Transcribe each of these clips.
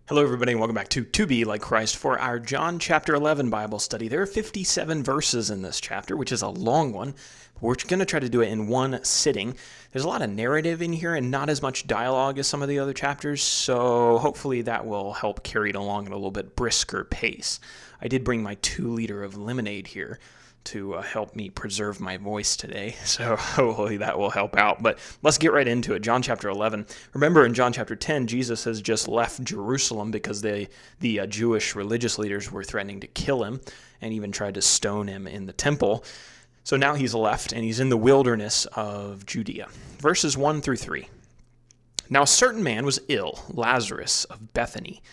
Hello, everybody, and welcome back to 2BeLikeChrist for our John chapter 11 Bible study. There are 57 verses in this chapter, which is a long one. We're going to try to do it in one sitting. There's a lot of narrative in here and not as much dialogue as some of the other chapters, so hopefully that will help carry it along at a little bit brisker pace. I did bring my 2-liter of lemonade here to help me preserve my voice today, so hopefully that will help out. But let's get right into it. John chapter 11. Remember, in John chapter 10, Jesus has just left Jerusalem because the Jewish religious leaders were threatening to kill him and even tried to stone him in the temple. So now he's left and he's in the wilderness of Judea. Verses 1 through 3. Now a certain man was ill, Lazarus of Bethany,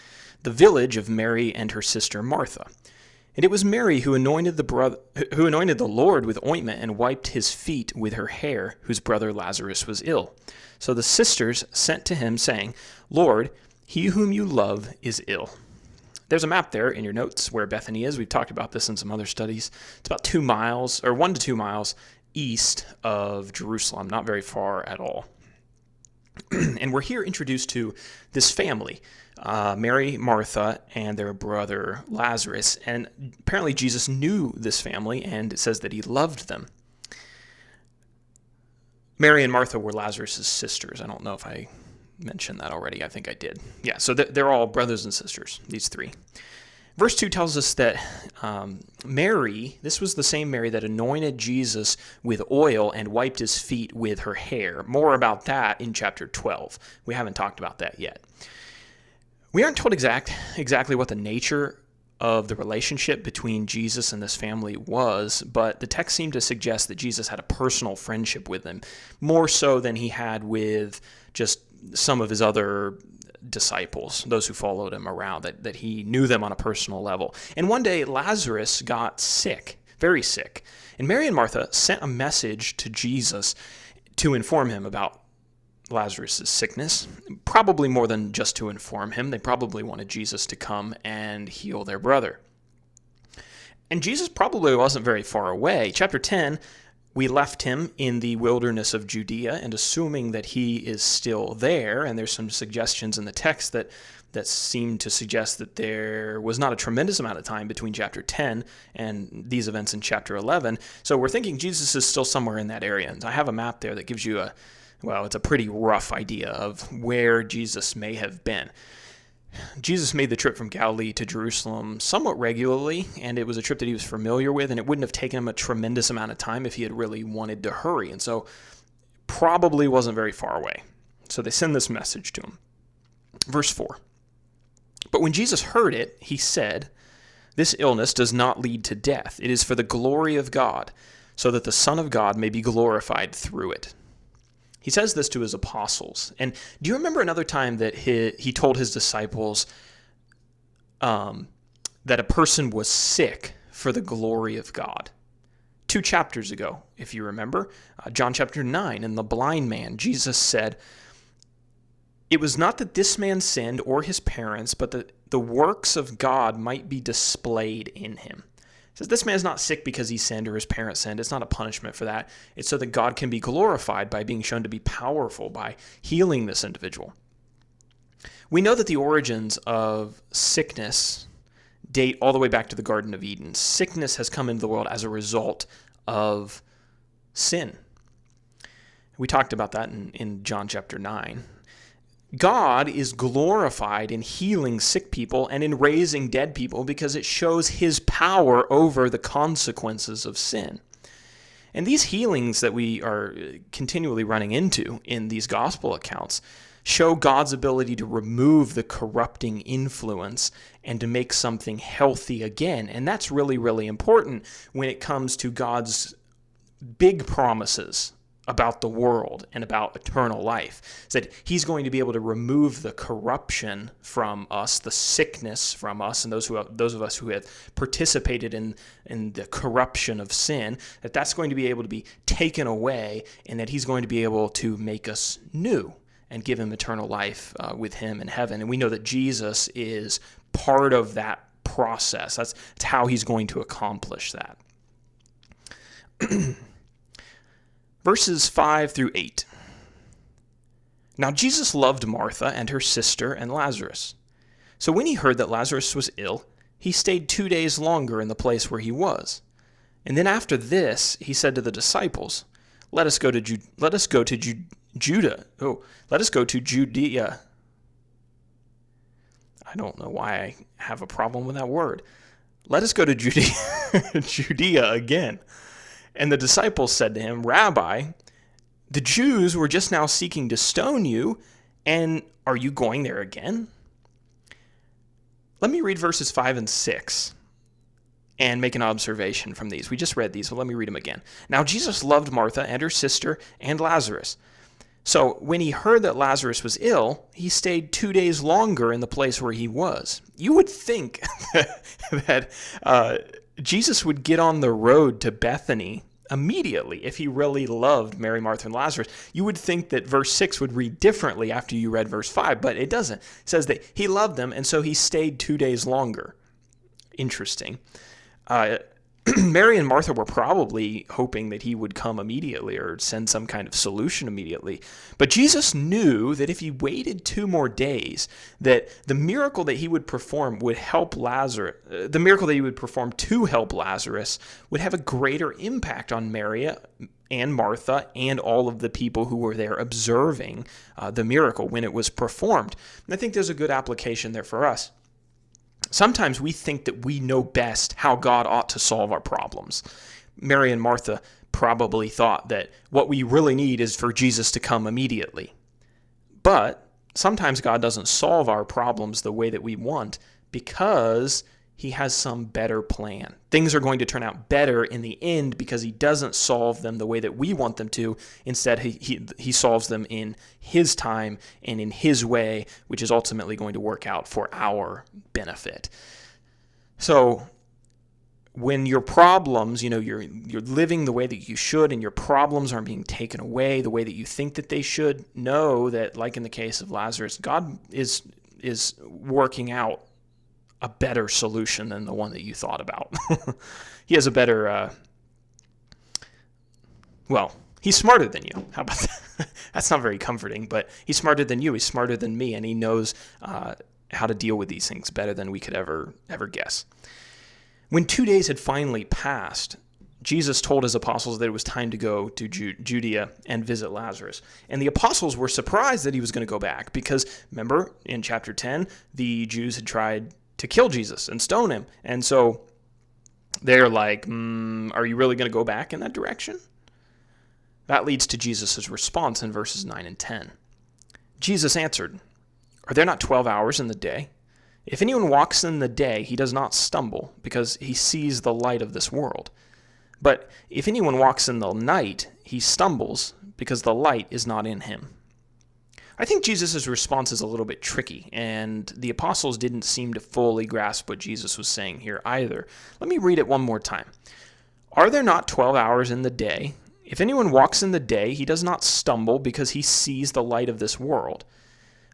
the village of Mary and her sister Martha. And it was Mary who anointed the Lord with ointment and wiped his feet with her hair, whose brother Lazarus was ill. So the sisters sent to him, saying, Lord, he whom you love is ill. There's a map there in your notes where Bethany is. We've talked about this in some other studies. It's about 2 miles, or 1 to 2 miles east of Jerusalem, not very far at all. And we're here introduced to this family, Mary, Martha, and their brother Lazarus. And apparently Jesus knew this family, and it says that he loved them. Mary and Martha were Lazarus' sisters. I don't know if I mentioned that already. I think I did. Yeah, so they're all brothers and sisters, these three. Verse 2 tells us that Mary, this was the same Mary that anointed Jesus with oil and wiped his feet with her hair. More about that in chapter 12. We haven't talked about that yet. We aren't told exactly what the nature of the relationship between Jesus and this family was, but the text seemed to suggest that Jesus had a personal friendship with them, more so than he had with just some of his other disciples, those who followed him around, that he knew them on a personal level. And one day Lazarus got sick, very sick, and Mary and Martha sent a message to Jesus to inform him about Lazarus' sickness, probably more than just to inform him. They probably wanted Jesus to come and heal their brother. And Jesus probably wasn't very far away. Chapter 10, we left him in the wilderness of Judea, and assuming that he is still there, and there's some suggestions in the text that seem to suggest that there was not a tremendous amount of time between chapter 10 and these events in chapter 11. So we're thinking Jesus is still somewhere in that area. And I have a map there that gives you it's a pretty rough idea of where Jesus may have been. Jesus made the trip from Galilee to Jerusalem somewhat regularly, and it was a trip that he was familiar with, and it wouldn't have taken him a tremendous amount of time if he had really wanted to hurry, and so probably wasn't very far away. So they send this message to him. Verse 4. But when Jesus heard it, he said, This illness does not lead to death. It is for the glory of God, so that the Son of God may be glorified through it. He says this to his apostles. And do you remember another time that he told his disciples that a person was sick for the glory of God? 2 chapters ago, if you remember, John chapter 9, and the blind man, Jesus said, It was not that this man sinned or his parents, but that the works of God might be displayed in him. Says this man is not sick because he sinned or his parents sinned. It's not a punishment for that. It's so that God can be glorified by being shown to be powerful by healing this individual. We know that the origins of sickness date all the way back to the Garden of Eden. Sickness has come into the world as a result of sin. We talked about that in John chapter 9. God is glorified in healing sick people and in raising dead people because it shows his power over the consequences of sin. And these healings that we are continually running into in these gospel accounts show God's ability to remove the corrupting influence and to make something healthy again. And that's really, really important when it comes to God's big promises about the world and about eternal life. It's that he's going to be able to remove the corruption from us, the sickness from us, and those of us who have participated in the corruption of sin, that's going to be able to be taken away, and that he's going to be able to make us new and give him eternal life with him in heaven. And we know that Jesus is part of that process. That's how he's going to accomplish that. Verses 5 through 8. Now Jesus loved Martha and her sister and Lazarus. So when he heard that Lazarus was ill, he stayed 2 days longer in the place where he was. And then after this, he said to the disciples, Let us go to Judea. I don't know why I have a problem with that word. Let us go to Judea again. And the disciples said to him, Rabbi, the Jews were just now seeking to stone you, and are you going there again? Let me read verses 5 and 6 and make an observation from these. We just read these, but let me read them again. Now Jesus loved Martha and her sister and Lazarus. So when he heard that Lazarus was ill, he stayed 2 days longer in the place where he was. You would think that Jesus would get on the road to Bethany immediately if he really loved Mary, Martha, and Lazarus. You would think that verse 6 would read differently after you read verse 5, but it doesn't. It says that he loved them, and so he stayed 2 days longer. Interesting. Mary and Martha were probably hoping that he would come immediately or send some kind of solution immediately. But Jesus knew that if he waited 2 more days, that the miracle that he would perform would help Lazarus, the miracle that he would perform to help Lazarus would have a greater impact on Mary and Martha and all of the people who were there observing the miracle when it was performed. And I think there's a good application there for us. Sometimes we think that we know best how God ought to solve our problems. Mary and Martha probably thought that what we really need is for Jesus to come immediately. But sometimes God doesn't solve our problems the way that we want because he has some better plan. Things are going to turn out better in the end because he doesn't solve them the way that we want them to. Instead, he solves them in his time and in his way, which is ultimately going to work out for our benefit. So when your problems, you're living the way that you should and your problems aren't being taken away the way that you think that they should, know that, like in the case of Lazarus, God is working out a better solution than the one that you thought about. He has a better, he's smarter than you. How about that? That's not very comforting, but he's smarter than you. He's smarter than me, and he knows how to deal with these things better than we could ever guess. When 2 days had finally passed, Jesus told his apostles that it was time to go to Judea and visit Lazarus. And the apostles were surprised that he was going to go back because, remember, in chapter 10, the Jews had tried to kill Jesus and stone him. And so they're like, are you really going to go back in that direction? That leads to Jesus' response in verses 9 and 10. Jesus answered, Are there not 12 hours in the day? If anyone walks in the day, he does not stumble, because he sees the light of this world. But if anyone walks in the night, he stumbles, because the light is not in him. I think Jesus' response is a little bit tricky, and the apostles didn't seem to fully grasp what Jesus was saying here either. Let me read it one more time. Are there not 12 hours in the day? If anyone walks in the day, he does not stumble because he sees the light of this world.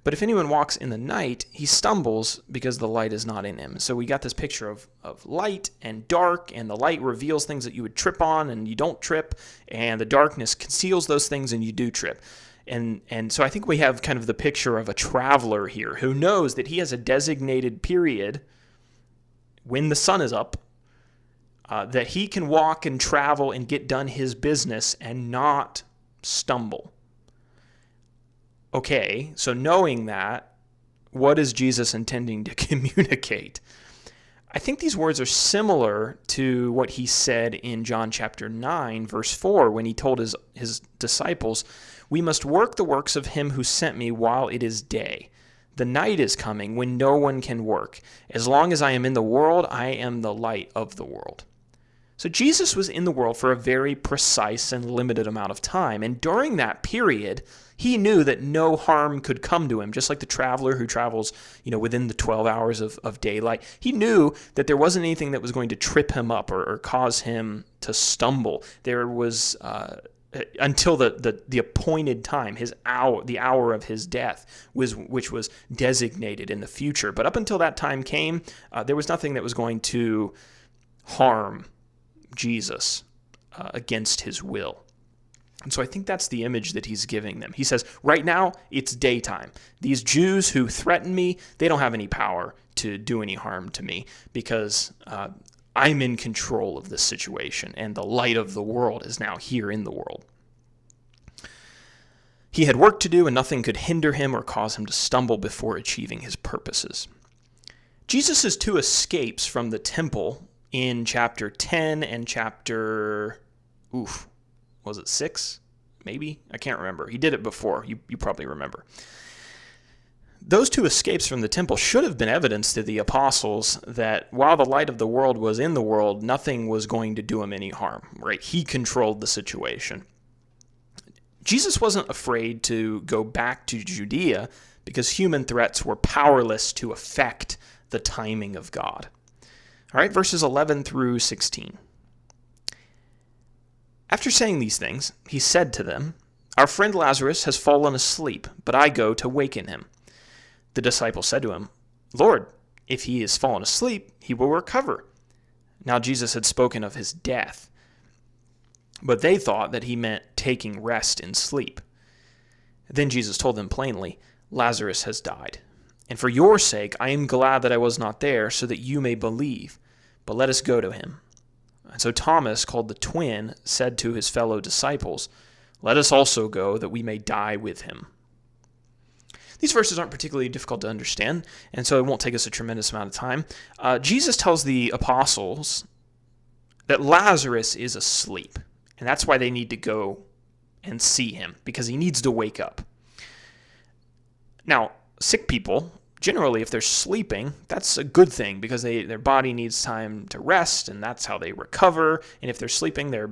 But if anyone walks in the night, he stumbles because the light is not in him. So we got this picture of light and dark, and the light reveals things that you would trip on and you don't trip, and the darkness conceals those things and you do trip. And so I think we have kind of the picture of a traveler here who knows that he has a designated period when the sun is up, that he can walk and travel and get done his business and not stumble. Okay, so knowing that, what is Jesus intending to communicate? I think these words are similar to what he said in John chapter 9, verse 4, when he told his disciples, "We must work the works of him who sent me while it is day. The night is coming when no one can work. As long as I am in the world, I am the light of the world." So Jesus was in the world for a very precise and limited amount of time. And during that period, he knew that no harm could come to him, just like the traveler who travels, within the 12 hours of daylight. He knew that there wasn't anything that was going to trip him up or cause him to stumble. There was, until the appointed time, the hour of his death, which was designated in the future. But up until that time came, there was nothing that was going to harm Jesus against his will. And so I think that's the image that he's giving them. He says, right now, it's daytime. These Jews who threaten me, they don't have any power to do any harm to me because I'm in control of this situation, and the light of the world is now here in the world. He had work to do, and nothing could hinder him or cause him to stumble before achieving his purposes. Jesus' two escapes from the temple in chapter 10 and chapter, was it 6? Maybe? I can't remember. He did it before. You probably remember. Those two escapes from the temple should have been evidence to the apostles that while the light of the world was in the world, nothing was going to do him any harm, right? He controlled the situation. Jesus wasn't afraid to go back to Judea because human threats were powerless to affect the timing of God. All right, verses 11 through 16. After saying these things, he said to them, "Our friend Lazarus has fallen asleep, but I go to waken him." The disciples said to him, "Lord, if he has fallen asleep, he will recover." Now Jesus had spoken of his death, but they thought that he meant taking rest in sleep. Then Jesus told them plainly, "Lazarus has died, and for your sake I am glad that I was not there, so that you may believe. But let us go to him." And so Thomas, called the twin, said to his fellow disciples, "Let us also go, that we may die with him." These verses aren't particularly difficult to understand, and so it won't take us a tremendous amount of time. Jesus tells the apostles that Lazarus is asleep, and that's why they need to go and see him, because he needs to wake up. Now, sick people, generally, if they're sleeping, that's a good thing because their body needs time to rest, and that's how they recover. And if they're sleeping, they're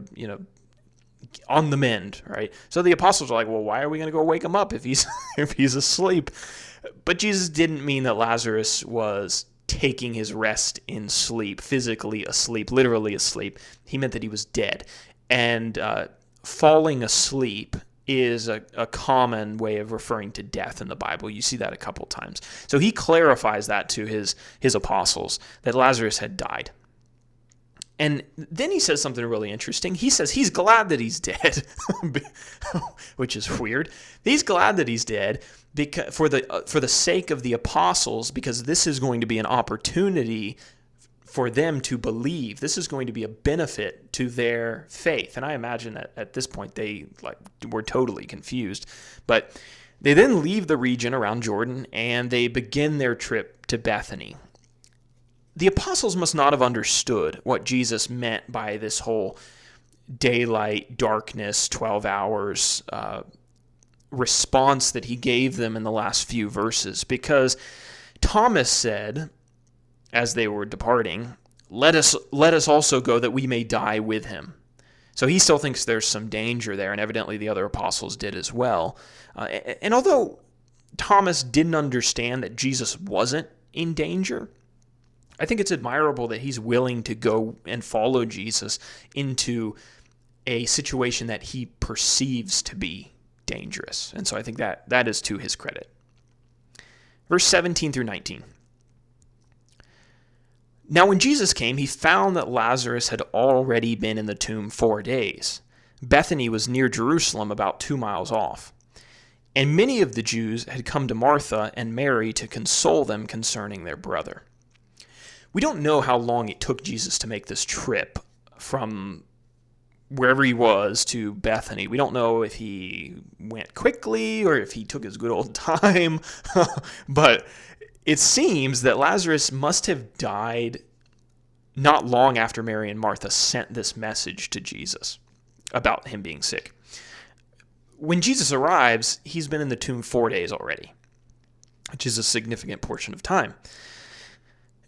on the mend, right? So the apostles are like, well, why are we going to go wake him up if he's asleep? But Jesus didn't mean that Lazarus was taking his rest in sleep, physically asleep, literally asleep. He meant that he was dead. And falling asleep is a common way of referring to death in the Bible. You see that a couple times. So he clarifies that to his apostles, that Lazarus had died. And then he says something really interesting. He says he's glad that he's dead, which is weird. He's glad that he's dead because for the sake of the apostles, because this is going to be an opportunity for them to believe. This is going to be a benefit to their faith. And I imagine that at this point they were totally confused. But they then leave the region around Jordan and they begin their trip to Bethany. The apostles must not have understood what Jesus meant by this whole daylight, darkness, 12 hours response that he gave them in the last few verses, because Thomas said, as they were departing, let us also go that we may die with him. So he still thinks there's some danger there, and evidently the other apostles did as well. And although Thomas didn't understand that Jesus wasn't in danger, I think it's admirable that he's willing to go and follow Jesus into a situation that he perceives to be dangerous. And so I think that is to his credit. Verse 17 through 19. Now when Jesus came, he found that Lazarus had already been in the tomb 4 days. Bethany was near Jerusalem, about 2 miles off. And many of the Jews had come to Martha and Mary to console them concerning their brother. We don't know how long it took Jesus to make this trip from wherever he was to Bethany. We don't know if he went quickly or if he took his good old time. But it seems that Lazarus must have died not long after Mary and Martha sent this message to Jesus about him being sick. When Jesus arrives, he's been in the tomb 4 days already, which is a significant portion of time.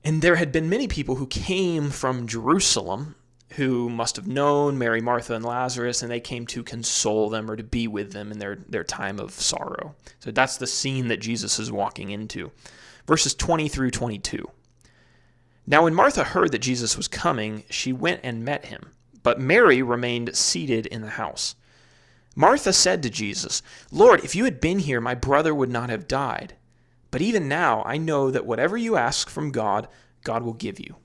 And there had been many people who came from Jerusalem who must have known Mary, Martha, and Lazarus, and they came to console them or to be with them in their time of sorrow. So that's the scene that Jesus is walking into. Verses 20 through 22. Now when Martha heard that Jesus was coming, she went and met him, but Mary remained seated in the house. Martha said to Jesus, "Lord, if you had been here, my brother would not have died. But even now I know that whatever you ask from God, God will give you."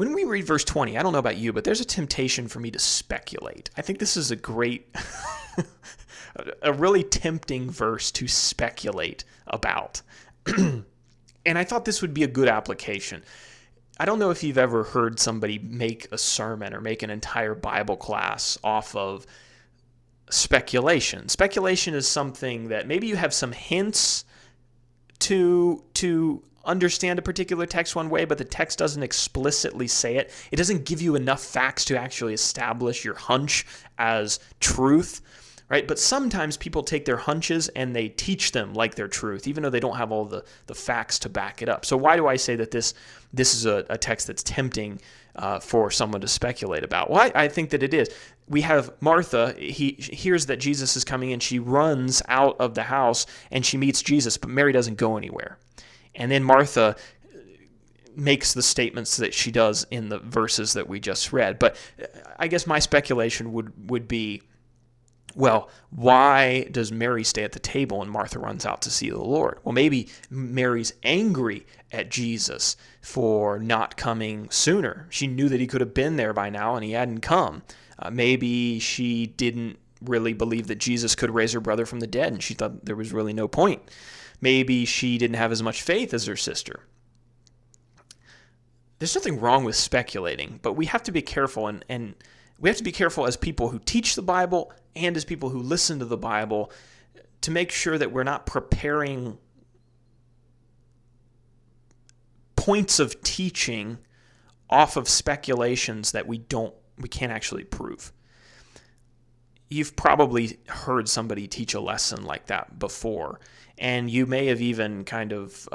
When we read verse 20, I don't know about you, but there's a temptation for me to speculate. I think this is a great, a really tempting verse to speculate about. And I thought this would be a good application. I don't know if you've ever heard somebody make a sermon or make an entire Bible class off of speculation. Speculation is something that maybe you have some hints to understand a particular text one way, but the text doesn't explicitly say it. It doesn't give you enough facts to actually establish your hunch as truth, right? But sometimes people take their hunches and they teach them like they're truth, even though they don't have all the facts to back it up. So why do I say that this is a text that's tempting for someone to speculate about? Well, I think that it is. We have Martha. He hears that Jesus is coming, and she runs out of the house, and she meets Jesus, but Mary doesn't go anywhere. And then Martha makes the statements that she does in the verses that we just read. But I guess my speculation would be, well, why does Mary stay at the table and Martha runs out to see the Lord? Well, maybe Mary's angry at Jesus for not coming sooner. She knew that he could have been there by now and he hadn't come. Maybe she didn't really believe that Jesus could raise her brother from the dead, and she thought there was really no point. Maybe she didn't have as much faith as her sister. There's nothing wrong with speculating, but we have to be careful, and we have to be careful as people who teach the Bible and as people who listen to the Bible to make sure that we're not preparing points of teaching off of speculations that we can't actually prove. You've probably heard somebody teach a lesson like that before, and you may have even kind of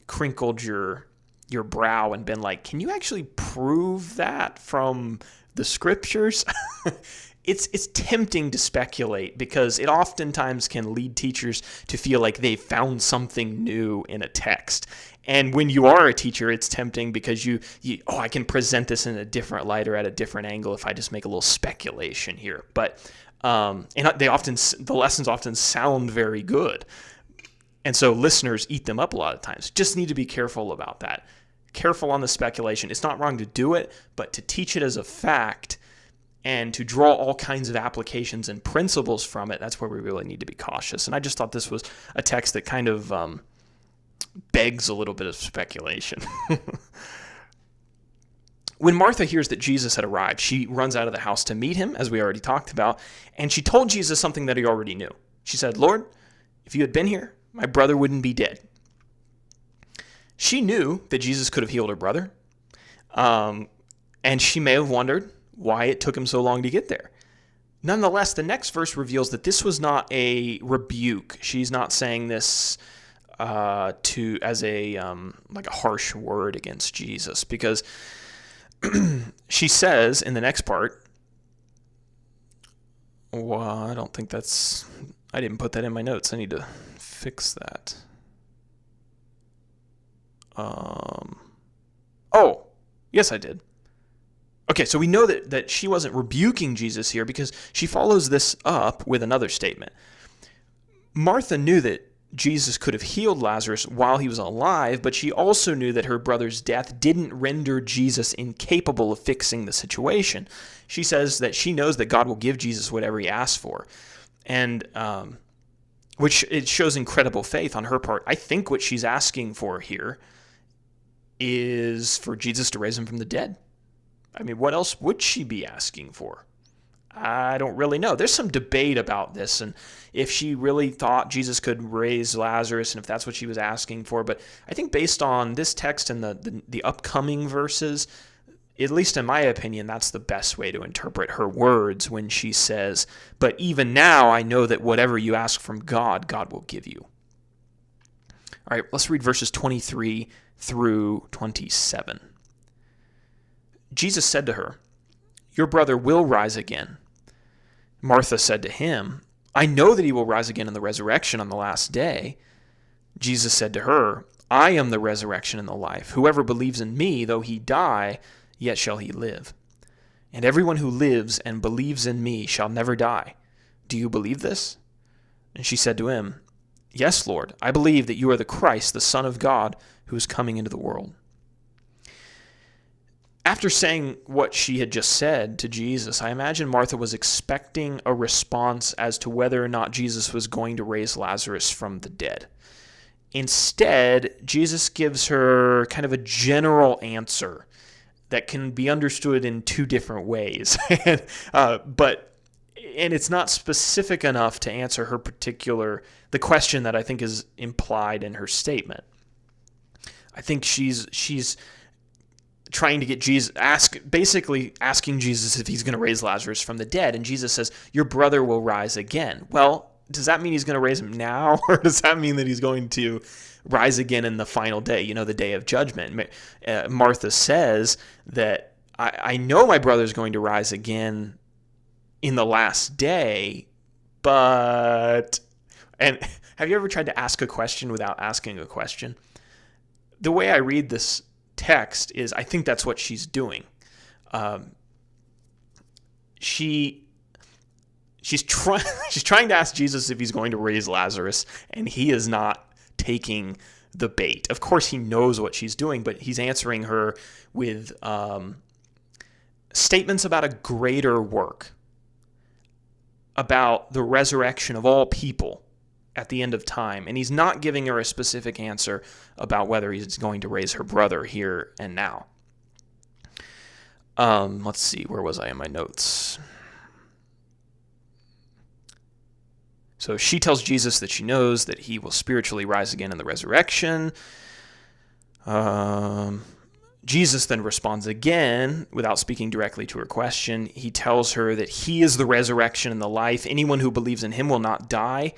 crinkled your brow and been like, can you actually prove that from the scriptures? It's tempting to speculate because it oftentimes can lead teachers to feel like they've found something new in a text. And when you are a teacher, it's tempting because I can present this in a different light or at a different angle if I just make a little speculation here. But the lessons often sound very good. And so listeners eat them up a lot of times. Just need to be careful about that. Careful on the speculation. It's not wrong to do it, but to teach it as a fact and to draw all kinds of applications and principles from it, that's where we really need to be cautious. And I just thought this was a text that kind of begs a little bit of speculation. When Martha hears that Jesus had arrived, she runs out of the house to meet him, as we already talked about, and she told Jesus something that he already knew. She said, "Lord, if you had been here, my brother wouldn't be dead." She knew that Jesus could have healed her brother, and she may have wondered why it took him so long to get there. Nonetheless, the next verse reveals that this was not a rebuke. She's not saying this as a harsh word against Jesus, because she says in the next part, well, I didn't put that in my notes. I need to fix that. Oh, yes, I did. Okay, so we know that she wasn't rebuking Jesus here because she follows this up with another statement. Martha knew that Jesus could have healed Lazarus while he was alive, but she also knew that her brother's death didn't render Jesus incapable of fixing the situation. She says that she knows that God will give Jesus whatever he asks for, and which it shows incredible faith on her part. I think what she's asking for here is for Jesus to raise him from the dead. I mean, what else would she be asking for? I don't really know. There's some debate about this, and if she really thought Jesus could raise Lazarus, and if that's what she was asking for. But I think based on this text and the upcoming verses, at least in my opinion, that's the best way to interpret her words when she says, "But even now I know that whatever you ask from God, God will give you." All right, let's read verses 23 through 27. Jesus said to her, "Your brother will rise again." Martha said to him, "I know that he will rise again in the resurrection on the last day." Jesus said to her, "I am the resurrection and the life. Whoever believes in me, though he die, yet shall he live. And everyone who lives and believes in me shall never die. Do you believe this?" And she said to him, "Yes, Lord, I believe that you are the Christ, the Son of God, who is coming into the world." After saying what she had just said to Jesus, I imagine Martha was expecting a response as to whether or not Jesus was going to raise Lazarus from the dead. Instead, Jesus gives her kind of a general answer that can be understood in two different ways. But it's not specific enough to answer the question that I think is implied in her statement. I think she's trying to get Jesus, basically asking Jesus if he's going to raise Lazarus from the dead. And Jesus says, your brother will rise again. Well, does that mean he's going to raise him now? Or does that mean that he's going to rise again in the final day, the day of judgment? Martha says that I know my brother's going to rise again in the last day, but... And have you ever tried to ask a question without asking a question? The way I read this text is I think that's what she's doing. She's trying to ask Jesus if he's going to raise Lazarus, and he is not taking the bait. Of course, he knows what she's doing, but he's answering her with statements about a greater work, about the resurrection of all people at the end of time. And he's not giving her a specific answer about whether he's going to raise her brother here and now. Let's see, where was I in my notes? So she tells Jesus that she knows that he will spiritually rise again in the resurrection. Jesus then responds again without speaking directly to her question. He tells her that he is the resurrection and the life. Anyone who believes in him will not die.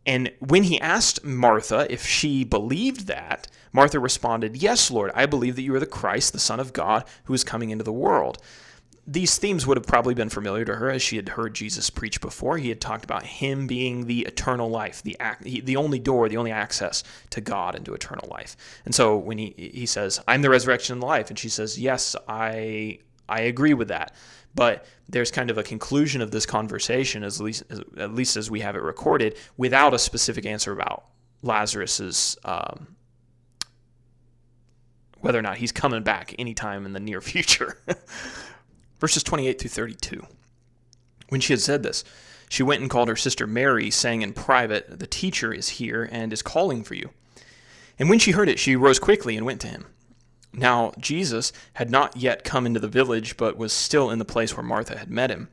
And when he asked Martha if she believed that, Martha responded, yes, Lord, I believe that you are the Christ, the Son of God, who is coming into the world. These themes would have probably been familiar to her as she had heard Jesus preach before. He had talked about him being the eternal life, the only door, the only access to God and to eternal life. And so when he says, I'm the resurrection and the life, and she says, yes, I agree with that. But there's kind of a conclusion of this conversation, at least as we have it recorded, without a specific answer about Lazarus's whether or not he's coming back anytime in the near future. Verses 28 through 32. When she had said this, she went and called her sister Mary, saying in private, the teacher is here and is calling for you. And when she heard it, she rose quickly and went to him. Now Jesus had not yet come into the village, but was still in the place where Martha had met him.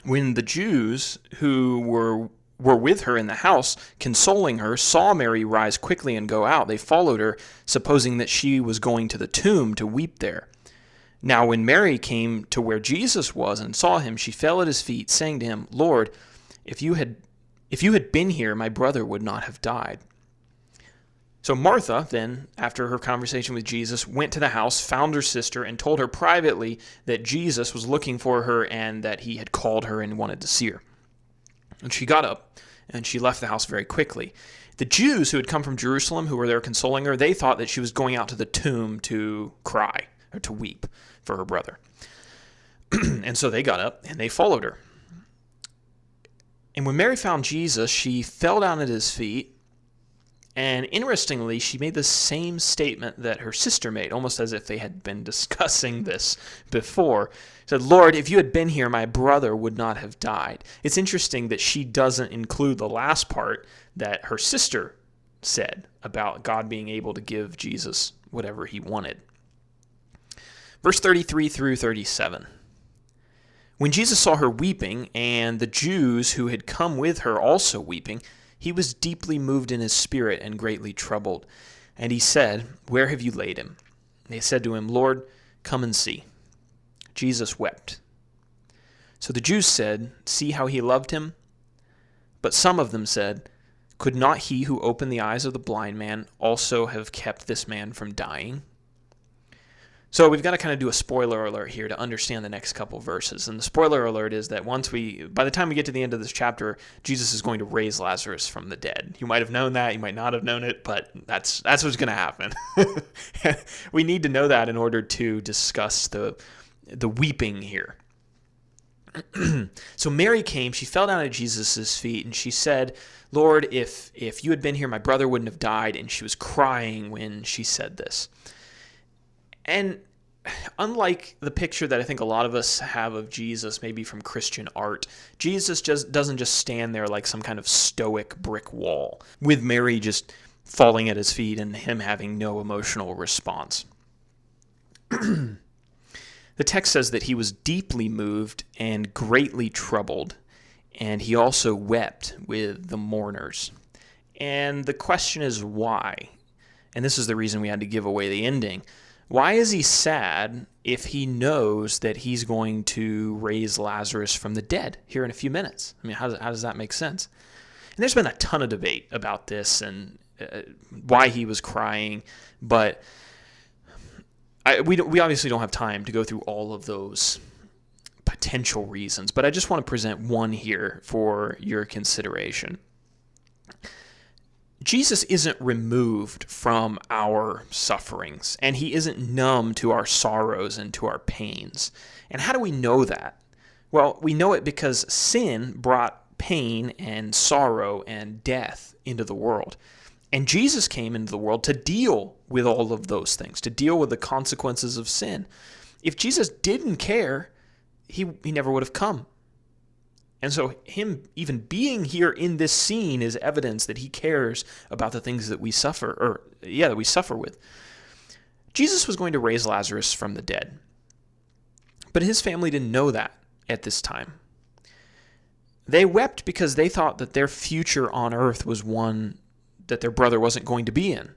When the Jews who were with her in the house, consoling her, saw Mary rise quickly and go out, they followed her, supposing that she was going to the tomb to weep there. Now when Mary came to where Jesus was and saw him, she fell at his feet, saying to him, Lord, if you had been here, my brother would not have died. So Martha then, after her conversation with Jesus, went to the house, found her sister, and told her privately that Jesus was looking for her and that he had called her and wanted to see her. And she got up, and she left the house very quickly. The Jews who had come from Jerusalem, who were there consoling her, they thought that she was going out to the tomb to cry, or to weep for her brother. And so they got up, and they followed her. And when Mary found Jesus, she fell down at his feet. And interestingly, she made the same statement that her sister made, almost as if they had been discussing this before. She said, Lord, if you had been here, my brother would not have died. It's interesting that she doesn't include the last part that her sister said about God being able to give Jesus whatever he wanted. Verse 33 through 37. When Jesus saw her weeping, and the Jews who had come with her also weeping, he was deeply moved in his spirit and greatly troubled. And he said, Where have you laid him? And they said to him, Lord, come and see. Jesus wept. So the Jews said, See how he loved him? But some of them said, Could not he who opened the eyes of the blind man also have kept this man from dying? So we've got to kind of do a spoiler alert here to understand the next couple verses. And the spoiler alert is that by the time we get to the end of this chapter, Jesus is going to raise Lazarus from the dead. You might have known that, you might not have known it, but that's what's going to happen. We need to know that in order to discuss the weeping here. So Mary came, she fell down at Jesus' feet, and she said, Lord, if you had been here, my brother wouldn't have died. And she was crying when she said this. And unlike the picture that I think a lot of us have of Jesus, maybe from Christian art, Jesus just doesn't just stand there like some kind of stoic brick wall, with Mary just falling at his feet and him having no emotional response. The text says that he was deeply moved and greatly troubled, and he also wept with the mourners. And the question is why? And this is the reason we had to give away the ending. Why is he sad if he knows that he's going to raise Lazarus from the dead here in a few minutes? I mean, how does that make sense? And there's been a ton of debate about this and why he was crying, but we obviously don't have time to go through all of those potential reasons, but I just want to present one here for your consideration. Jesus isn't removed from our sufferings, and he isn't numb to our sorrows and to our pains. And how do we know that? Well, we know it because sin brought pain and sorrow and death into the world. And Jesus came into the world to deal with all of those things, to deal with the consequences of sin. If Jesus didn't care, he never would have come. And so him even being here in this scene is evidence that he cares about the things that we suffer, that we suffer with. Jesus was going to raise Lazarus from the dead. But his family didn't know that at this time. They wept because they thought that their future on earth was one that their brother wasn't going to be in.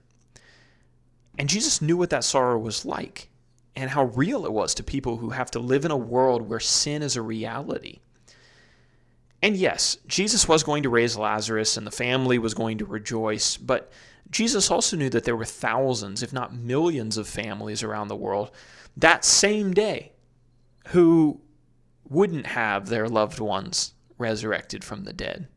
And Jesus knew what that sorrow was like and how real it was to people who have to live in a world where sin is a reality. And yes, Jesus was going to raise Lazarus and the family was going to rejoice, but Jesus also knew that there were thousands, if not millions of families around the world that same day who wouldn't have their loved ones resurrected from the dead.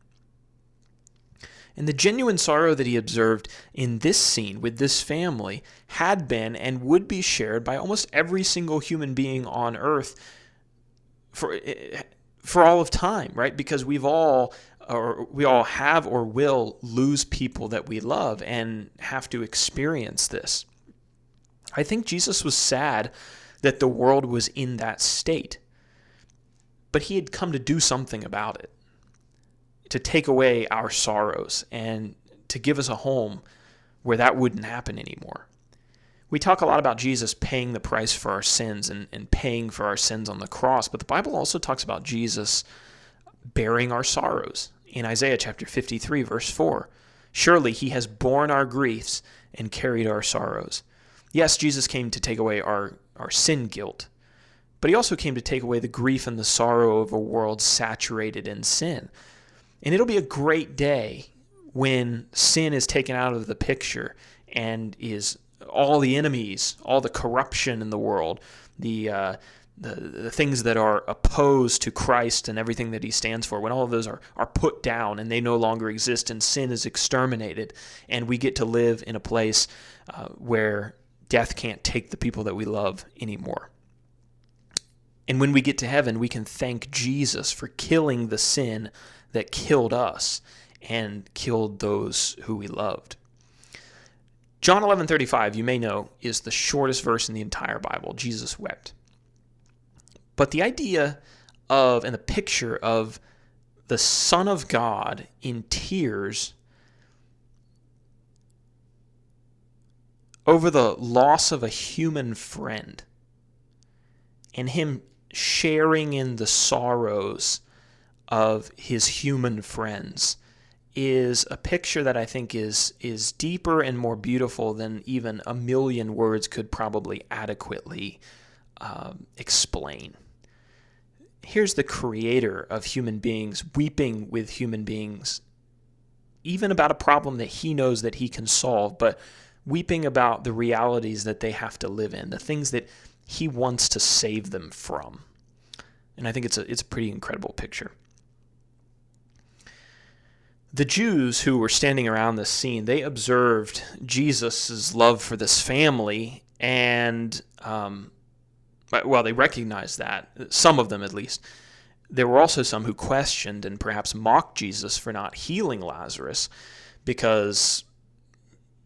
And the genuine sorrow that he observed in this scene with this family had been and would be shared by almost every single human being on earth for all of time, right? Because we all have or will lose people that we love and have to experience this. I think Jesus was sad that the world was in that state, but he had come to do something about it, to take away our sorrows and to give us a home where that wouldn't happen anymore. We talk a lot about Jesus paying the price for our sins and paying for our sins on the cross, but the Bible also talks about Jesus bearing our sorrows. In Isaiah chapter 53, verse 4, surely he has borne our griefs and carried our sorrows. Yes, Jesus came to take away our sin guilt, but he also came to take away the grief and the sorrow of a world saturated in sin. And it'll be a great day when sin is taken out of the picture and is all the enemies, all the corruption in the world, the things that are opposed to Christ and everything that he stands for, when all of those are put down and they no longer exist and sin is exterminated, and we get to live in a place where death can't take the people that we love anymore. And when we get to heaven, we can thank Jesus for killing the sin that killed us and killed those who we loved. John 11:35, you may know, is the shortest verse in the entire Bible. Jesus wept. But the idea of and the picture of the Son of God in tears over the loss of a human friend and him sharing in the sorrows of his human friends is a picture that I think is deeper and more beautiful than even a million words could probably adequately explain. Here's the creator of human beings weeping with human beings, even about a problem that he knows that he can solve, but weeping about the realities that they have to live in, the things that he wants to save them from. And I think it's a pretty incredible picture. The Jews who were standing around this scene, they observed Jesus' love for this family, and, they recognized that, some of them at least. There were also some who questioned and perhaps mocked Jesus for not healing Lazarus, because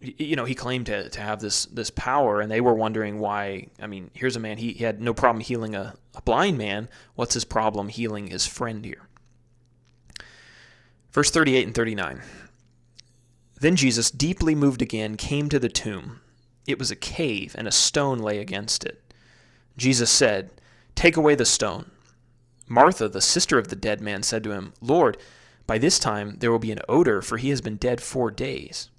he claimed to have this power, and they were wondering why. I mean, here's a man, he had no problem healing a blind man. What's his problem healing his friend here? Verse 38 and 39. Then Jesus, deeply moved again, came to the tomb. It was a cave, and a stone lay against it. Jesus said, "Take away the stone." Martha, the sister of the dead man, said to him, "Lord, by this time there will be an odor, for he has been dead 4 days."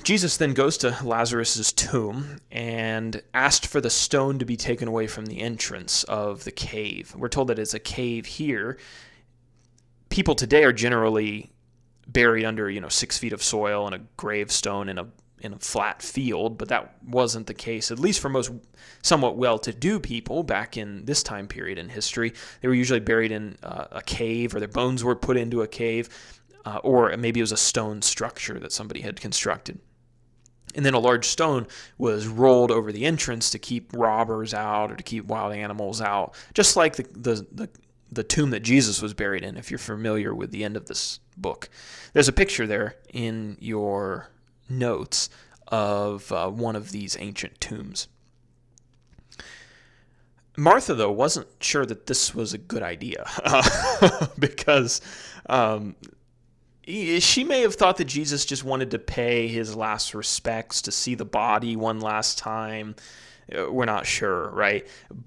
Jesus then goes to Lazarus' tomb and asked for the stone to be taken away from the entrance of the cave. We're told that it's a cave here. People today are generally buried under 6 feet of soil and a gravestone in a flat field, but that wasn't the case, at least for most somewhat well-to-do people back in this time period in history. They were usually buried in a cave, or their bones were put into a cave, or maybe it was a stone structure that somebody had constructed. And then a large stone was rolled over the entrance to keep robbers out or to keep wild animals out, just like the tomb that Jesus was buried in, if you're familiar with the end of this book. There's a picture there in your notes of one of these ancient tombs. Martha, though, wasn't sure that this was a good idea because she may have thought that Jesus just wanted to pay his last respects, to see the body one last time. We're not sure, right?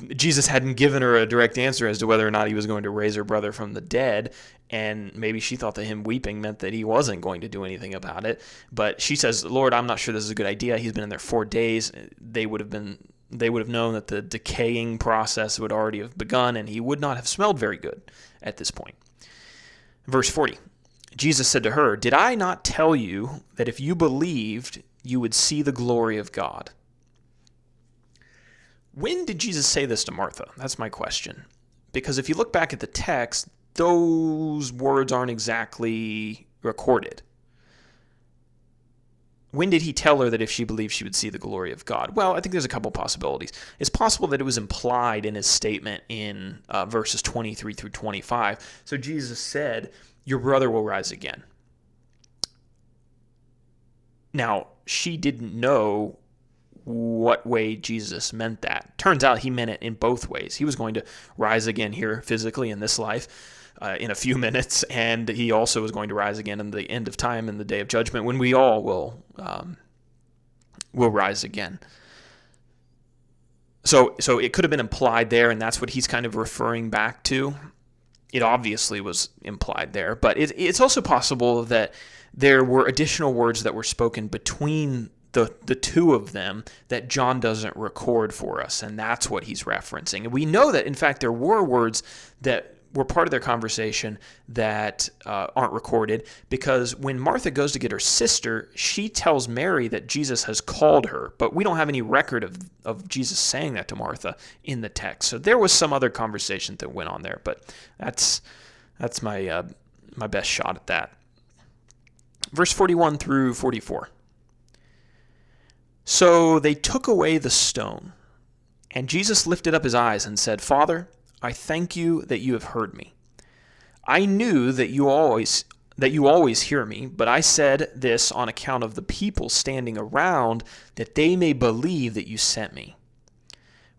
Jesus hadn't given her a direct answer as to whether or not he was going to raise her brother from the dead, and maybe she thought that him weeping meant that he wasn't going to do anything about it. But she says, "Lord, I'm not sure this is a good idea. He's been in there 4 days." They would have known that the decaying process would already have begun, and he would not have smelled very good at this point. Verse 40. Jesus said to her, "Did I not tell you that if you believed, you would see the glory of God?" When did Jesus say this to Martha? That's my question. Because if you look back at the text, those words aren't exactly recorded. When did he tell her that if she believed, she would see the glory of God? Well, I think there's a couple possibilities. It's possible that it was implied in his statement in verses 23 through 25. So Jesus said, "Your brother will rise again." Now, she didn't know what way Jesus meant that. Turns out he meant it in both ways. He was going to rise again here physically in this life in a few minutes, and he also was going to rise again in the end of time, in the day of judgment, when we all will rise again. So it could have been implied there, and that's what he's kind of referring back to. It obviously was implied there, but it's also possible that there were additional words that were spoken between the two of them that John doesn't record for us, and that's what he's referencing. And we know that, in fact, there were words that were part of their conversation that aren't recorded, because when Martha goes to get her sister, she tells Mary that Jesus has called her, but we don't have any record of Jesus saying that to Martha in the text. So there was some other conversation that went on there, but that's my best shot at that. Verse 41 through 44. So they took away the stone, and Jesus lifted up his eyes and said, "Father, I thank you that you have heard me. I knew that you always hear me, but I said this on account of the people standing around, that they may believe that you sent me."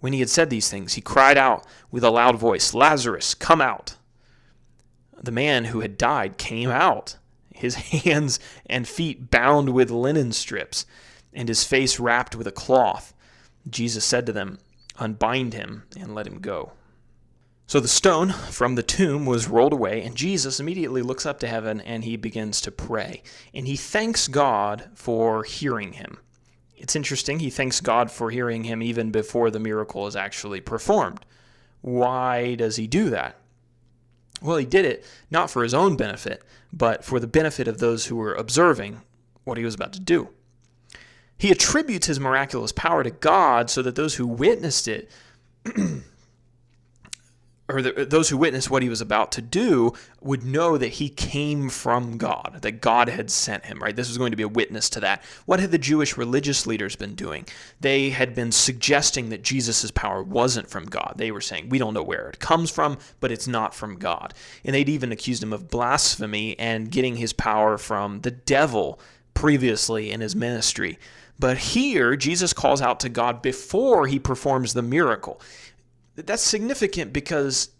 When he had said these things, he cried out with a loud voice, "Lazarus, come out." The man who had died came out, his hands and feet bound with linen strips, and his face wrapped with a cloth. Jesus said to them, "Unbind him and let him go." So the stone from the tomb was rolled away, and Jesus immediately looks up to heaven and he begins to pray. And he thanks God for hearing him. It's interesting, he thanks God for hearing him even before the miracle is actually performed. Why does he do that? Well, he did it not for his own benefit, but for the benefit of those who were observing what he was about to do. He attributes his miraculous power to God so that those who witnessed it, or those who witnessed what he was about to do, would know that he came from God, that God had sent him, right? This was going to be a witness to that. What had the Jewish religious leaders been doing? They had been suggesting that Jesus' power wasn't from God. They were saying, we don't know where it comes from, but it's not from God. And they'd even accused him of blasphemy and getting his power from the devil, previously in his ministry. But here, Jesus calls out to God before he performs the miracle. That's significant because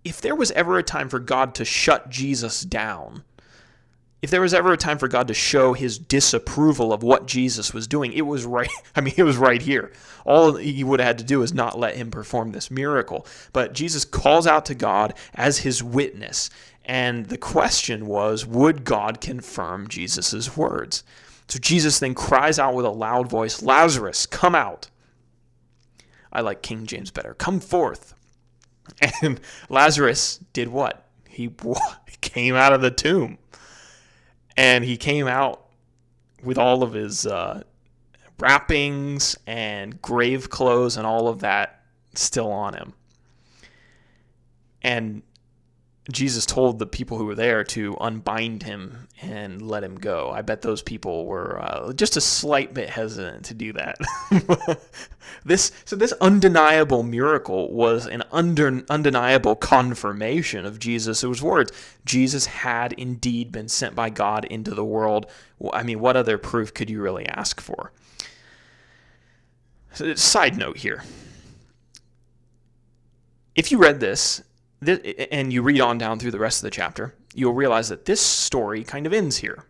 if there was ever a time for God to shut Jesus down, if there was ever a time for God to show his disapproval of what Jesus was doing, it was right. It was right here. All he would have had to do is not let him perform this miracle. But Jesus calls out to God as his witness. And the question was, would God confirm Jesus' words? So Jesus then cries out with a loud voice, "Lazarus, come out." I like King James better. "Come forth." And Lazarus did what? He came out of the tomb. And he came out with all of his wrappings and grave clothes and all of that still on him. And Jesus told the people who were there to unbind him and let him go. I bet those people were just a slight bit hesitant to do that. This undeniable miracle was an undeniable confirmation of Jesus' words. Jesus had indeed been sent by God into the world. What other proof could you really ask for? So, side note here. If you read this, and you read on down through the rest of the chapter, you'll realize that this story kind of ends here.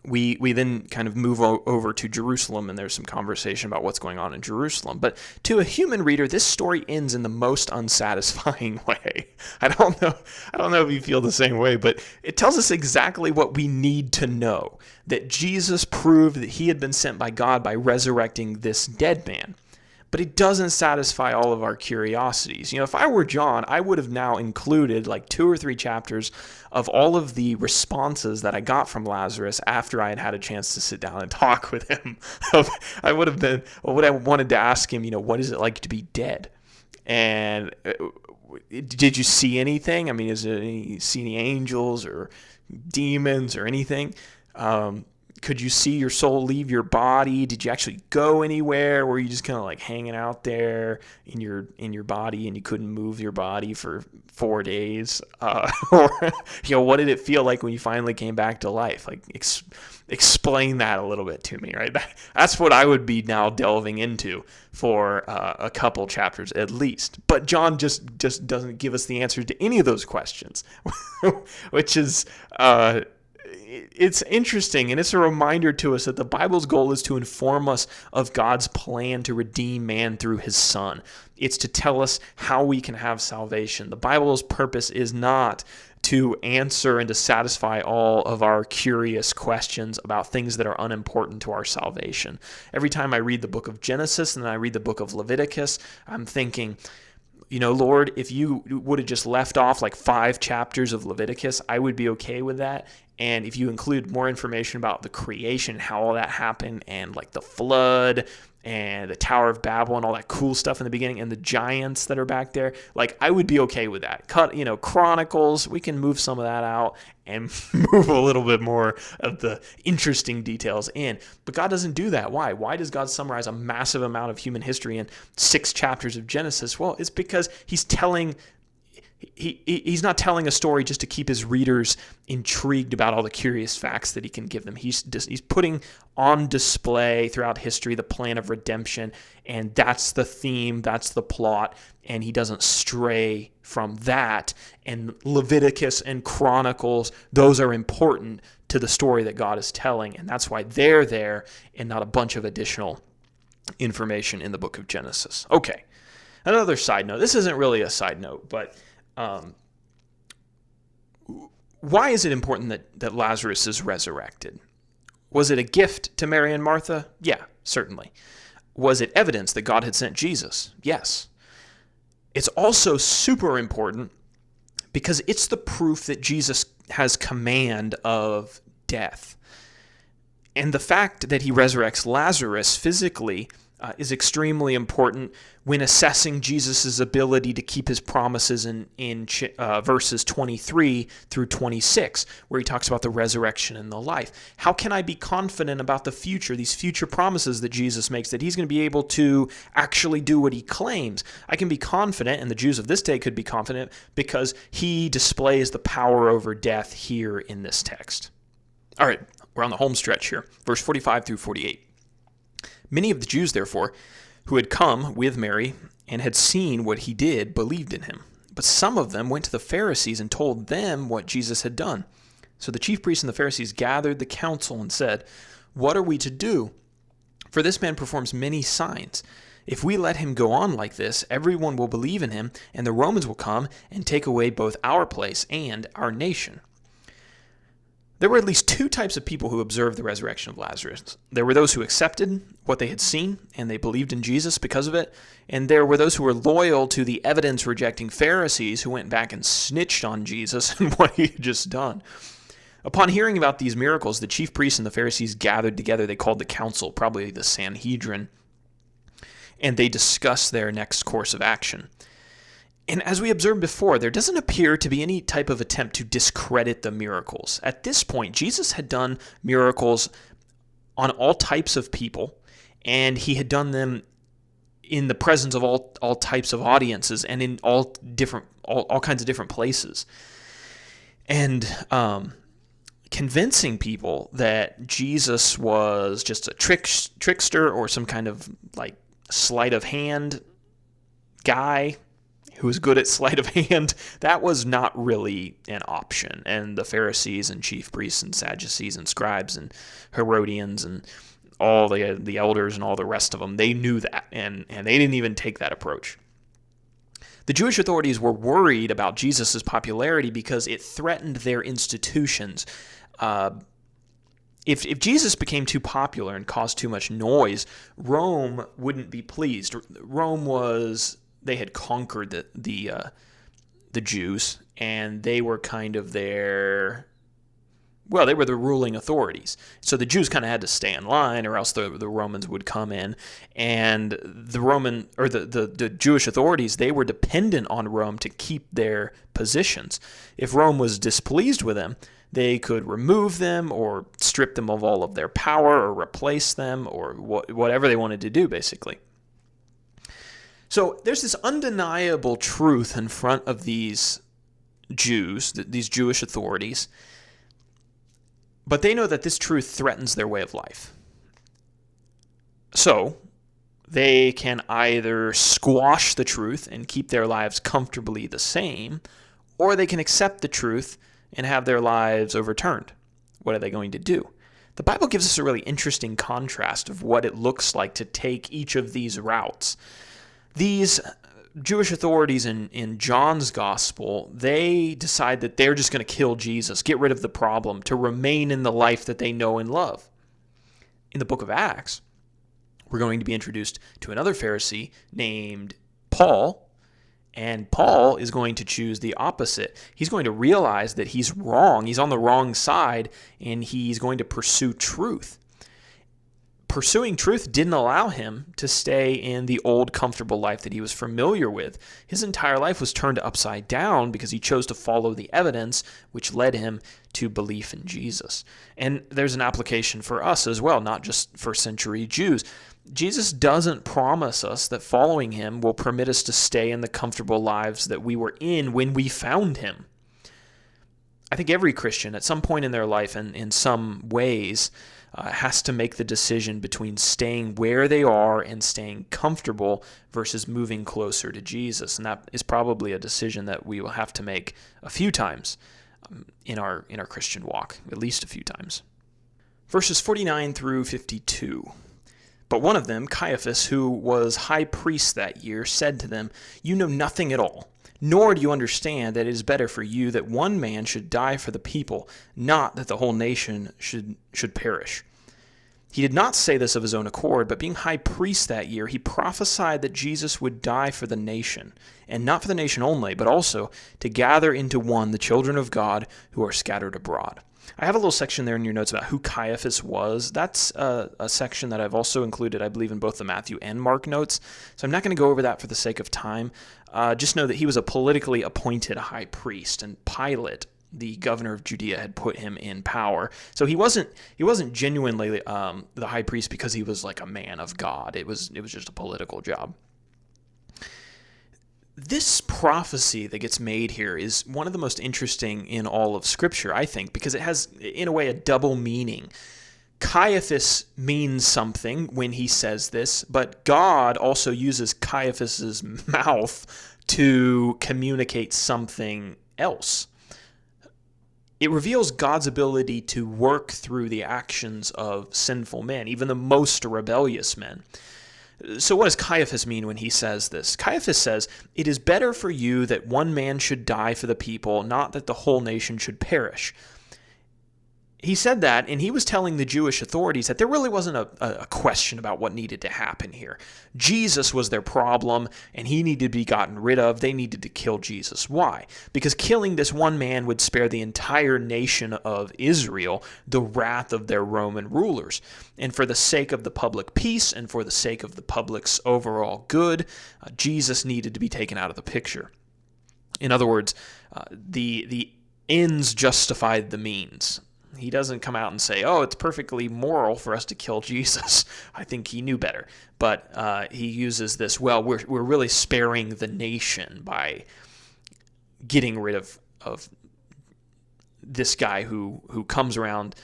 We then kind of move over to Jerusalem, and there's some conversation about what's going on in Jerusalem. But to a human reader, this story ends in the most unsatisfying way. I don't know if you feel the same way, but it tells us exactly what we need to know, that Jesus proved that he had been sent by God by resurrecting this dead man. But it doesn't satisfy all of our curiosities. If I were John, I would have now included like 2 or 3 chapters of all of the responses that I got from Lazarus after I had had a chance to sit down and talk with him. I would have wanted to ask him, what is it like to be dead? And did you see anything? See any angels or demons or anything? Could you see your soul leave your body? Did you actually go anywhere? Were you just kind of like hanging out there in your body and you couldn't move your body for 4 days? Or what did it feel like when you finally came back to life? Like explain that a little bit to me, right? That's what I would be now delving into for a couple chapters at least. But John just doesn't give us the answer to any of those questions, which is it's interesting, and it's a reminder to us that the Bible's goal is to inform us of God's plan to redeem man through his Son. It's to tell us how we can have salvation. The Bible's purpose is not to answer and to satisfy all of our curious questions about things that are unimportant to our salvation. Every time I read the book of Genesis and then I read the book of Leviticus, I'm thinking, Lord, if you would have just left off like 5 chapters of Leviticus, I would be okay with that. And if you include more information about the creation, how all that happened, and like the flood and the Tower of Babel and all that cool stuff in the beginning and the giants that are back there, like I would be okay with that. Chronicles, we can move some of that out and move a little bit more of the interesting details in. But God doesn't do that. Why? Why does God summarize a massive amount of human history in 6 chapters of Genesis? Well, it's because he's not telling a story just to keep his readers intrigued about all the curious facts that he can give them. He's putting on display throughout history the plan of redemption, and that's the theme, that's the plot, and he doesn't stray from that. And Leviticus and Chronicles, those are important to the story that God is telling, and that's why they're there and not a bunch of additional information in the book of Genesis. Okay, another side note. This isn't really a side note, but why is it important that Lazarus is resurrected? Was it a gift to Mary and Martha? Yeah, certainly. Was it evidence that God had sent Jesus? Yes. It's also super important because it's the proof that Jesus has command of death. And the fact that he resurrects Lazarus physically is extremely important when assessing Jesus' ability to keep his promises in verses 23 through 26, where he talks about the resurrection and the life. How can I be confident about the future, these future promises that Jesus makes, that he's going to be able to actually do what he claims? I can be confident, and the Jews of this day could be confident, because he displays the power over death here in this text. All right, We're on the home stretch here. Verse 45 through 48. Many of the Jews, therefore, who had come with Mary and had seen what he did, believed in him. But some of them went to the Pharisees and told them what Jesus had done. So the chief priests and the Pharisees gathered the council and said, "What are we to do? For this man performs many signs. If we let him go on like this, everyone will believe in him, and the Romans will come and take away both our place and our nation." There were at least two types of people who observed the resurrection of Lazarus. There were those who accepted what they had seen, and they believed in Jesus because of it. And there were those who were loyal to the evidence-rejecting Pharisees who went back and snitched on Jesus and what he had just done. Upon hearing about these miracles, the chief priests and the Pharisees gathered together. They called the council, probably the Sanhedrin, and they discussed their next course of action. And as we observed before, there doesn't appear to be any type of attempt to discredit the miracles. At this point, Jesus had done miracles on all types of people, and he had done them in the presence of all types of audiences and in all kinds of different places. And convincing people that Jesus was just a trickster or some kind of like sleight of hand guy who was good at sleight of hand, that was not really an option. And the Pharisees and chief priests and Sadducees and scribes and Herodians and all the elders and all the rest of them, they knew that, and they didn't even take that approach. The Jewish authorities were worried about Jesus' popularity because it threatened their institutions. If Jesus became too popular and caused too much noise, Rome wouldn't be pleased. They had conquered the Jews, and they were kind of they were the ruling authorities. So the Jews kind of had to stay in line, or else the Romans would come in. And the Jewish authorities, they were dependent on Rome to keep their positions. If Rome was displeased with them, they could remove them or strip them of all of their power or replace them or whatever they wanted to do, basically. So there's this undeniable truth in front of these Jews, these Jewish authorities, but they know that this truth threatens their way of life. So they can either squash the truth and keep their lives comfortably the same, or they can accept the truth and have their lives overturned. What are they going to do? The Bible gives us a really interesting contrast of what it looks like to take each of these routes. These Jewish authorities in John's gospel, they decide that they're just going to kill Jesus, get rid of the problem, to remain in the life that they know and love. In the book of Acts, we're going to be introduced to another Pharisee named Paul, and Paul is going to choose the opposite. He's going to realize that he's wrong, he's on the wrong side, and he's going to pursue truth. Pursuing truth didn't allow him to stay in the old comfortable life that he was familiar with. His entire life was turned upside down because he chose to follow the evidence, which led him to belief in Jesus. And there's an application for us as well, not just first century Jews. Jesus doesn't promise us that following him will permit us to stay in the comfortable lives that we were in when we found him. I think every Christian at some point in their life and in some ways has to make the decision between staying where they are and staying comfortable versus moving closer to Jesus. And that is probably a decision that we will have to make a few times in our Christian walk, at least a few times. Verses 49 through 52. But one of them, Caiaphas, who was high priest that year, said to them, "You know nothing at all, nor do you understand that it is better for you that one man should die for the people, not that the whole nation should perish." He did not say this of his own accord, but being high priest that year, he prophesied that Jesus would die for the nation, and not for the nation only, but also to gather into one the children of God who are scattered abroad. I have a little section there in your notes about who Caiaphas was. That's a section that I've also included, I believe, in both the Matthew and Mark notes. So I'm not going to go over that for the sake of time. Just know that he was a politically appointed high priest, and Pilate, the governor of Judea, had put him in power. So he wasn't genuinely the high priest because he was like a man of God. It was just a political job. This prophecy that gets made here is one of the most interesting in all of Scripture, I think, because it has, in a way, a double meaning. Caiaphas means something when he says this, but God also uses Caiaphas's mouth to communicate something else. It reveals God's ability to work through the actions of sinful men, even the most rebellious men. So what does Caiaphas mean when he says this? Caiaphas says, "It is better for you that one man should die for the people, not that the whole nation should perish." He said that, and he was telling the Jewish authorities that there really wasn't a question about what needed to happen here. Jesus was their problem, and he needed to be gotten rid of. They needed to kill Jesus. Why? Because killing this one man would spare the entire nation of Israel the wrath of their Roman rulers. And for the sake of the public peace and for the sake of the public's overall good, Jesus needed to be taken out of the picture. In other words, the ends justified the means. He doesn't come out and say, "Oh, it's perfectly moral for us to kill Jesus." I think he knew better. But he uses this, well, we're really sparing the nation by getting rid of this guy who comes around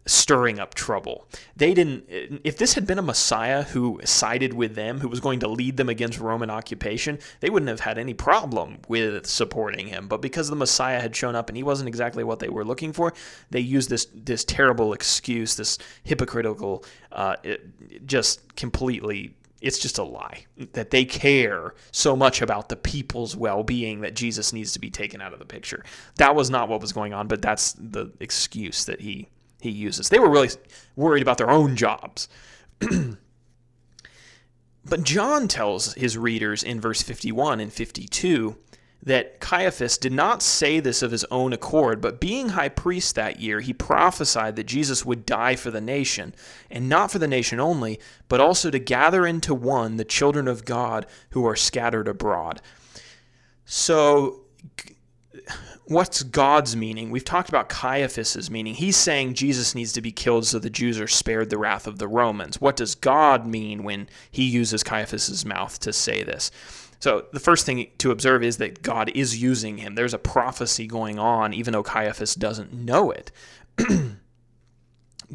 stirring up trouble. They didn't. If this had been a Messiah who sided with them, who was going to lead them against Roman occupation, they wouldn't have had any problem with supporting him. But because the Messiah had shown up and he wasn't exactly what they were looking for, they used this terrible excuse, this hypocritical, just completely. It's just a lie that they care so much about the people's well-being that Jesus needs to be taken out of the picture. That was not what was going on, but that's the excuse that he uses. They were really worried about their own jobs. But John tells his readers in verse 51 and 52 that Caiaphas did not say this of his own accord, but being high priest that year, he prophesied that Jesus would die for the nation, and not for the nation only, but also to gather into one the children of God who are scattered abroad. So what's God's meaning? We've talked about Caiaphas's meaning. He's saying Jesus needs to be killed so the Jews are spared the wrath of the Romans. What does God mean when he uses Caiaphas's mouth to say this? So the first thing to observe is that God is using him. There's a prophecy going on, even though Caiaphas doesn't know it.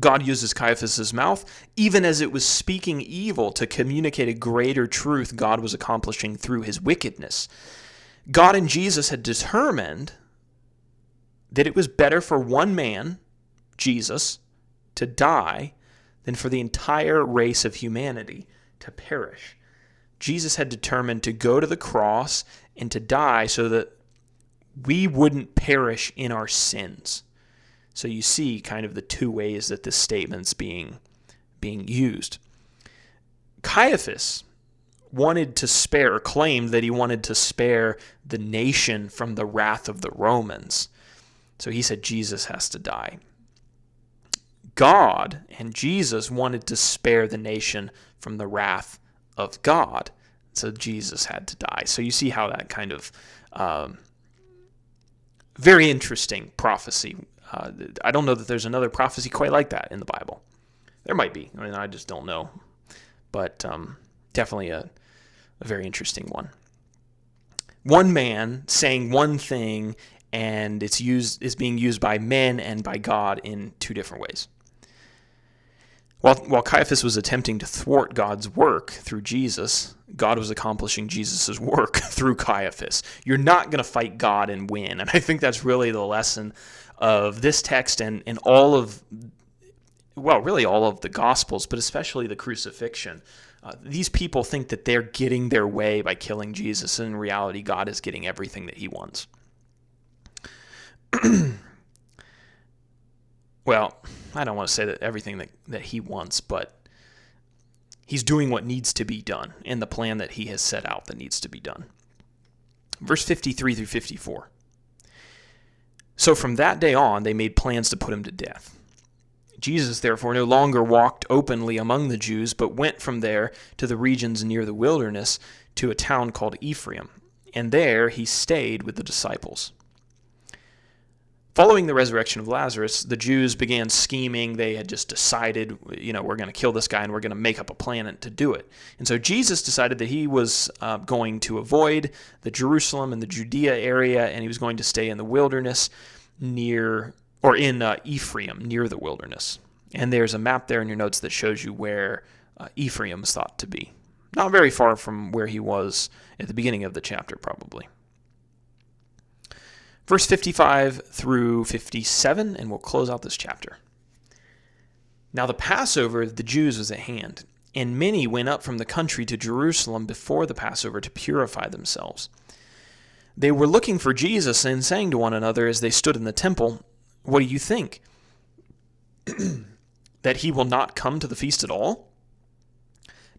God uses Caiaphas's mouth, even as it was speaking evil, to communicate a greater truth God was accomplishing through his wickedness. God and Jesus had determined that it was better for one man, Jesus, to die than for the entire race of humanity to perish. Jesus had determined to go to the cross and to die so that we wouldn't perish in our sins. So you see kind of the two ways that this statement's being used. Caiaphas claimed that he wanted to spare the nation from the wrath of the Romans. So he said Jesus has to die. God and Jesus wanted to spare the nation from the wrath of God. So Jesus had to die. So you see how that kind of very interesting prophecy. I don't know that there's another prophecy quite like that in the Bible. There might be. I mean, I just don't know. But definitely a very interesting one. One man saying one thing, and it's being used by men and by God in two different ways. While Caiaphas was attempting to thwart God's work through Jesus, God was accomplishing Jesus' work through Caiaphas. You're not going to fight God and win. And I think that's really the lesson of this text and all of, well, really all of the Gospels, but especially the crucifixion. These people think that they're getting their way by killing Jesus, and in reality, God is getting everything that he wants. Well, I don't want to say that everything that he wants, but he's doing what needs to be done in the plan that he has set out that needs to be done. Verse 53 through 54. So from that day on, they made plans to put him to death. Jesus, therefore, no longer walked openly among the Jews, but went from there to the regions near the wilderness to a town called Ephraim, and there he stayed with the disciples. Following the resurrection of Lazarus, the Jews began scheming. They had just decided, we're going to kill this guy and we're going to make up a plan to do it. And so Jesus decided that he was going to avoid the Jerusalem and the Judea area, and he was going to stay in the wilderness in Ephraim, near the wilderness. And there's a map there in your notes that shows you where Ephraim is thought to be. Not very far from where he was at the beginning of the chapter, probably. Verse 55 through 57, and we'll close out this chapter. Now the Passover of the Jews was at hand, and many went up from the country to Jerusalem before the Passover to purify themselves. They were looking for Jesus and saying to one another as they stood in the temple, "What do you think? That he will not come to the feast at all?"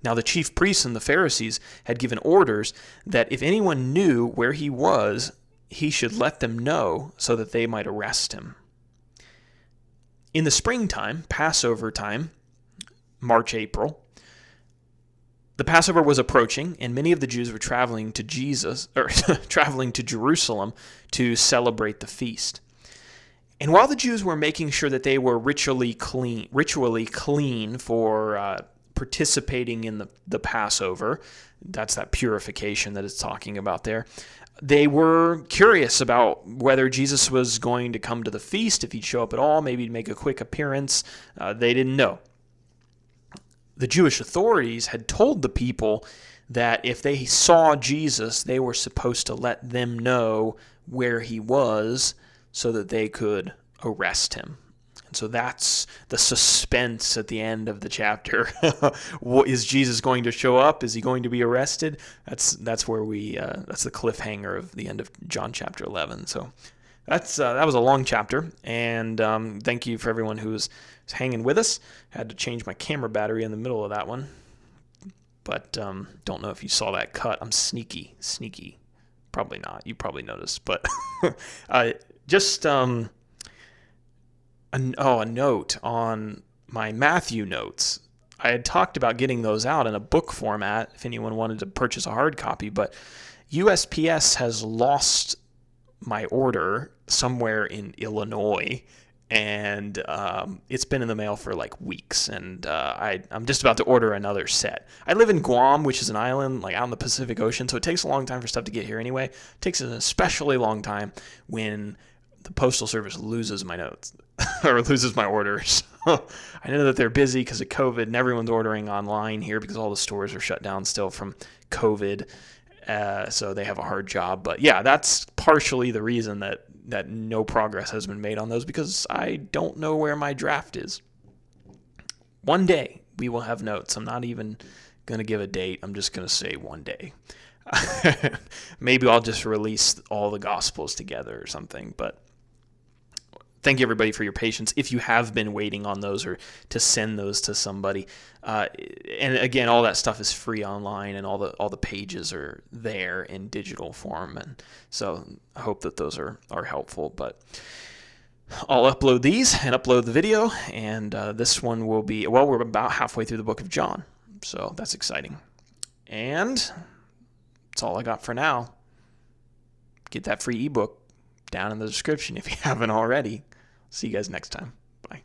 Now the chief priests and the Pharisees had given orders that if anyone knew where he was, he should let them know so that they might arrest him. In the springtime, Passover time, March, April, the Passover was approaching, and many of the Jews were traveling to Jerusalem to celebrate the feast. And while the Jews were making sure that they were ritually clean for participating in the Passover, that's that purification that it's talking about there, they were curious about whether Jesus was going to come to the feast, if he'd show up at all, maybe he'd make a quick appearance. They didn't know. The Jewish authorities had told the people that if they saw Jesus, they were supposed to let them know where he was so that they could arrest him. And so that's the suspense at the end of the chapter. Is Jesus going to show up? Is he going to be arrested? That's where that's the cliffhanger of the end of John chapter 11. So that was a long chapter, and thank you for everyone who was hanging with us. Had to change my camera battery in the middle of that one, but don't know if you saw that cut. I'm sneaky. Probably not. You probably noticed, but just a note on my Matthew notes. I had talked about getting those out in a book format if anyone wanted to purchase a hard copy, but USPS has lost my order somewhere in Illinois, and it's been in the mail for like weeks, and I'm just about to order another set. I live in Guam, which is an island like out in the Pacific Ocean, so it takes a long time for stuff to get here anyway. It takes an especially long time when the Postal Service loses my notes or loses my orders. I know that they're busy because of COVID, and everyone's ordering online here because all the stores are shut down still from COVID. So they have a hard job. But yeah, that's partially the reason that no progress has been made on those, because I don't know where my draft is. One day we will have notes. I'm not even going to give a date. I'm just going to say one day. Maybe I'll just release all the Gospels together or something. But thank you, everybody, for your patience. If you have been waiting on those or to send those to somebody, and again, all that stuff is free online, and all the pages are there in digital form, and so I hope that those are helpful. But I'll upload these and upload the video, and this one will be, we're about halfway through the book of John, so that's exciting. And that's all I got for now. Get that free ebook down in the description if you haven't already. See you guys next time. Bye.